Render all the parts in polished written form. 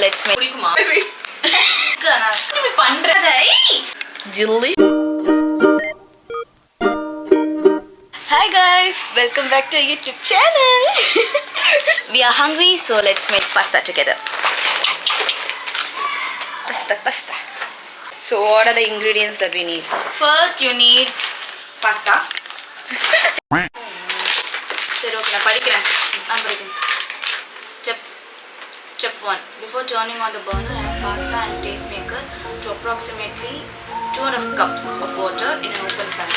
Let's make பிடிக்குமா? நீ பண்றதை Jilly. Hi guys, welcome back to YouTube channel. We are hungry, so let's make pasta together. Pasta. So what are the ingredients that we need? First you need pasta. சரி okay நான் படிக்கிறேன். நான் படிக்கிறேன். Step 1. Before turning on the burner, add pasta and taste maker to approximately 2.5 cups of water in an open pan.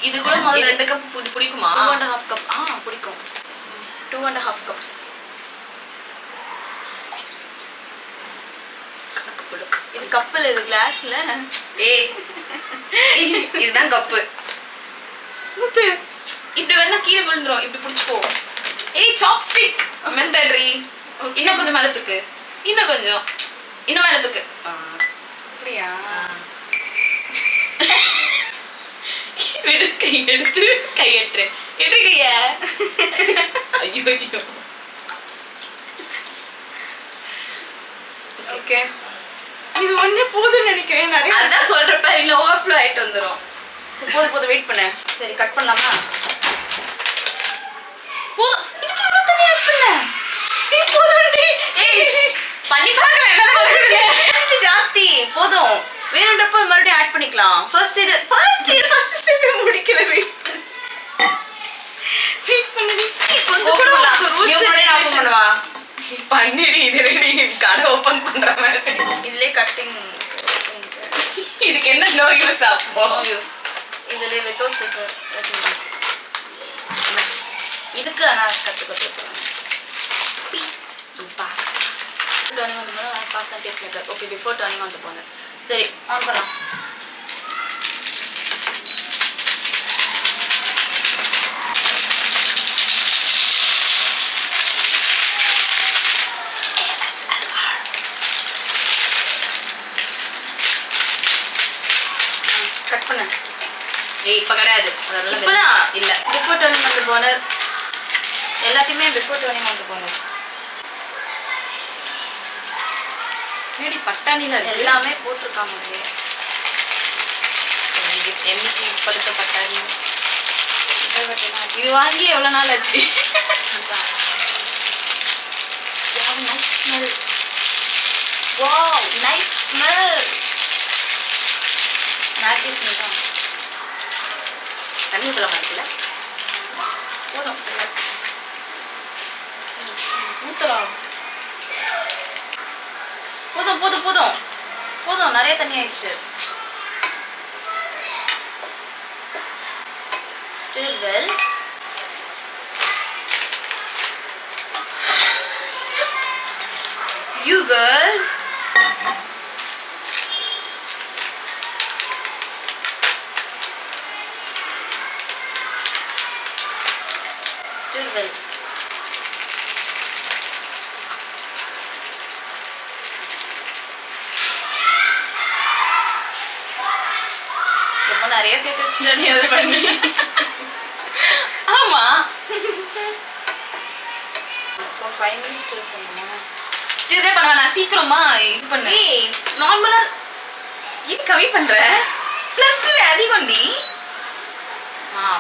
இது கூட முதல்ல 2 cup பிடிக்குமா? 2.5 cup. பிடிக்கும். 2.5 cups. இது கப்பில் இது கிளாஸ்ல. இதுதான் கப்பு. முத்து இப்படி வந்தா கீழே விழுந்துரும். இப்படி பிடிச்சுக்கோ. சாப்ஸ்டிக் மெத்தட்ரி. இன்னும் கொஞ்சம் மேல தூக்கு. இன்னும் மேல தூக்கு. அப்படியா? கை எடுத்து கையெட்டு கைய. ஐயோ ஓகே இது ஒண்ணே போதும்னு நினைக்கிறேன். நிறைய அதான் சொல்றப்ப இல்ல ஓவர்ஃப்ளோ ஆயிட்டு வந்துரும். சரி போதும் வெயிட் பண்ணு. சரி கட் பண்ணலாமா? இதுக்கு என்ன தண்ணி ஆட் பண்ண? போதும்டி. பண்ணி பார்க்கலாம் என்ன பண்ணுங்க. ஜாஸ்தி போதும். வேணும்ன்றப்ப மறுபடியும் ஆட் பண்ணிக்கலாம். ஃபர்ஸ்ட் ஸ்டெப் முடிக்கல. வெயிட் பண்ணு. கொஞ்சம் கூட ரூல்ஸ் என்ன பண்ணுவா? பண்ணிடி இது ரெடி கடை ஓபன் பண்ற மாதிரி. இதுலயே கட்டிங். இதுக்கு என்ன நோ யூஸ் ஆப்போ? யூஸ். இதுலயே வித்தவுட் சிசர். இதுக்கு நான் கத்துக்கிட்டு turning on the burner, add pasta and taste maker. Okay, before turning on the burner. சரி ஆன் பண்ணலாம். கட் பண்ணு. இப்ப கிடையாது. அதனால இப்பதான் இல்ல. before turning on the burner. எல்லாத்தையுமே before turning on the burner. ஏடி பட்டாணில எல்லாமே போட்டுருக்காங்க. எம்ஜி பழுத்த பட்டாணி. இது வாங்கி எவ்வளவு நாள் ஆச்சு? Nice smell. Wow, nice smell. Magic smell தான். தண்ணி ஊத்தலாமா இருக்குல்ல? போதும். ஊத்தலாம். போதும் நிறைய தண்ணி ஆயிடுச்சு. Stir well. You girl. Stir well. நிறைய சேர்த்து வச்சுட்டா நீ அதை பண்ணி. ஆமா. For 5 minutes stir பண்ணனுமா? ஸ்டிரே பண்ண வேணாம். சீக்கிரமா இது பண்ணு. நார்மலா இது கம்மி பண்ற. பிளஸ்ல அதிகம்டி.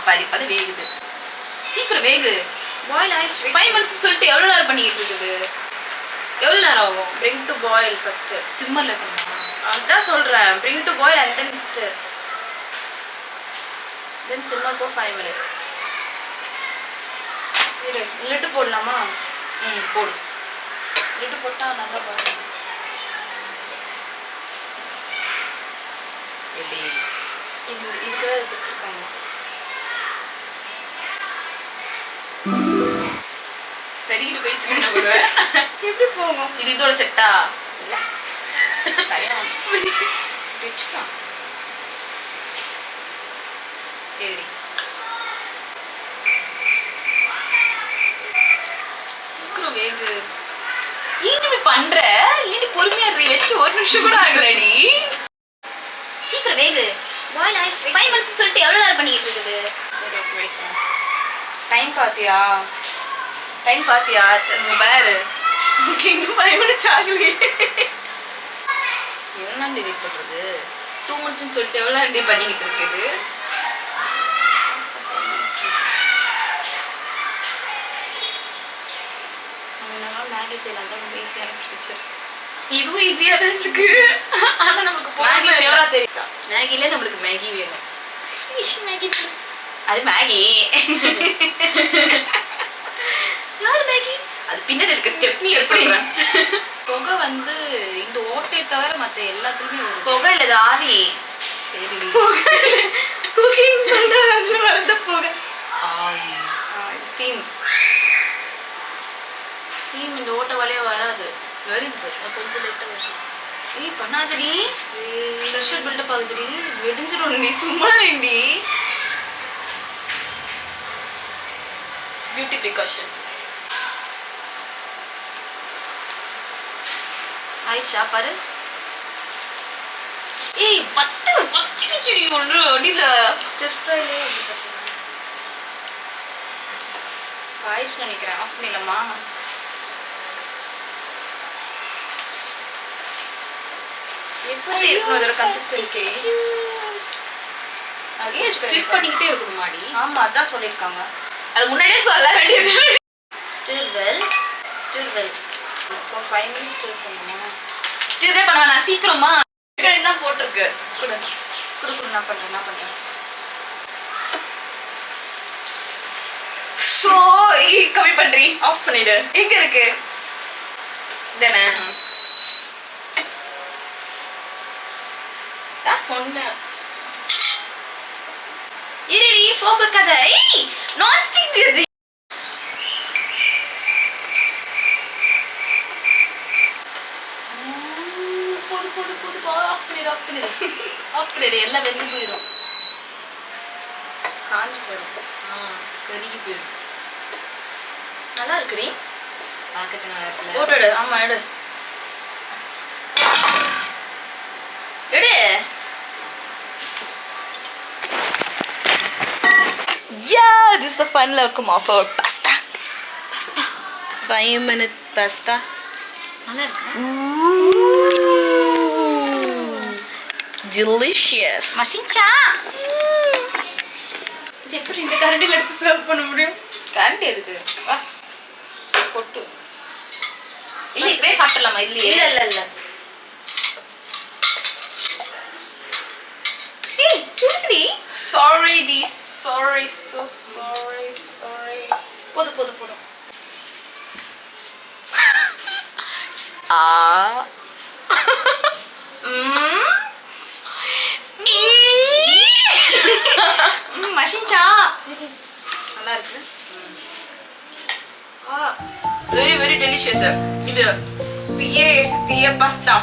பரிப்பது வேகுது. சீக்கிரம் வேகு. பாயில் ஆயிடுச்சு. 5 minutes சொல்லிட்டு எவ்வளவு நேரம் பண்ணிட்டு இருக்குது? எவ்வளவு நேரம் ஆகும்? bring to boil first. சிம்மர்ல பண்ணு. அதான் சொல்றேன். bring to boil and then stir. Then simmer for 5 minutes. இரு லிட் போடலாமா? போடு. லிட் போட்டா நல்லா பாரு. இதுக்கு கொடுத்துருக்காங்க. சரிக்கிட்டு போய் என்ன பண்ணுவேன்? எப்படி போகும்? இது இதோட செட்டா? இல்ல தயார் வெச்சுக்கலாம். சரி சீக்கிரம் வேகு. ஏன் இப்படி பண்ற? ஏன் பொறுமையா வச்சு 1 நிமிஷம் கூட ஆகலடி. சீக்கிரம் வேகு. பாயில் ஆயிடுச்சு. 5 minutes சொல்லிட்டு எவ்வளவு நேரம் பண்ணிட்டு இருக்குது? டைம் பாத்தியா? டைம் பாத்தியா? பாரு ஓகே இன்னும் 5 minutes ஆகலையே. எவ்வளோ வெயிட் பண்ணுறது? 2 minutes சொல்லிட்டு எவ்வளோ டே பண்ணிக்கிட்டு இருக்குது? மேகி செய்யலாம் தான் ரொம்ப ஈஸியான ப்ரொசீஜர். இதுவும் ஈஸியாக தான் இருக்கு. ஆனால் நமக்கு மேகி ஷியோரா தெரியுதா? மேகியில் நம்மளுக்கு மேகி வேணும். மேகி அது மேகி. யார் மேகி? அது பின்னாடி இருக்க ஸ்டெப்ஸ் நீ சொல்கிறேன். புகை வந்து இந்த ஓட்டையை தவிர மற்ற எல்லாத்துலேயுமே வரும். புகை இல்லை, ஆவி. சரி, குக்கிங் பண்ணுறது அதில் வரத புகை. ஆவி. ஸ்டீம். ஸ்டீம் இந்த ஓட்ட வழியாக வராது. வருது சார், கொஞ்சம் லேட்டாக வருது. ஏய் பண்ணாதடி, ப்ரெஷர் பில்டப் ஆகுதுடி, வெடிஞ்சிடும் நீ, சும்மா ரெண்டி. Beauty precaution. ஆயிடுச்சா பாரு. ஏய் பத்திக்குச்சுடி ஒன்று அடியில். ஸ்டிர் ஃப்ரைலே அப்படி பார்த்தீங்கன்னா ஆயிடுச்சு நினைக்கிறேன். ஆஃப் பண்ணிடலாமா? எப்படி இருக்கணும் அதோட கன்சிஸ்டன்சி? ஸ்டிர் பண்ணிக்கிட்டே இருக்கணுமாடி? ஆமாம் அதான் சொல்லியிருக்காங்க. அது முன்னாடியே சொல்ல வேண்டியது. Stir well for 5 minutes stir பண்ணுமா? ஸ்டிரே பண்ண வேணாம், சீக்கிரமா. தான் போட்டிருக்கு. கொடு நான் பண்ணுறேன். ஸோ கம்மி பண்ணுறீ? ஆஃப் பண்ணிடு. எங்கே இருக்கு? தானே தான் சொன்னேன். இருடி போக கதை. ஏய் நான் ஸ்டிக் இது. போது ஆஃப் பண்ணிடு. எல்லாம் வெந்து போயிடும். காஞ்சி போயிடும். கருகி போயிடும். நல்லா இருக்குடி, பார்க்கறது நல்லா இருக்குல்ல? போட்டோ எடு. ஆமாம் எடு. Yeah, this is the final outcome of our pasta. 5-minute pasta. நல்லா இருக்கு. Delicious. மசிஞ்சா எப்படி இந்த கரண்டியில் எடுத்து சர்வ் பண்ண முடியும்? கரண்டி எதுக்கு? வா கொட்டு. இல்ல இப்படியே சாப்பிடலாமா? இல்லையே. இல்ல ஏய் சுடுடி. Sorry டி, sorry, so sorry. போதும். மசிஞ்சா நல்லா இருக்கு. Very very delicious. இது பிஏஎஸ் பாஸ்தா.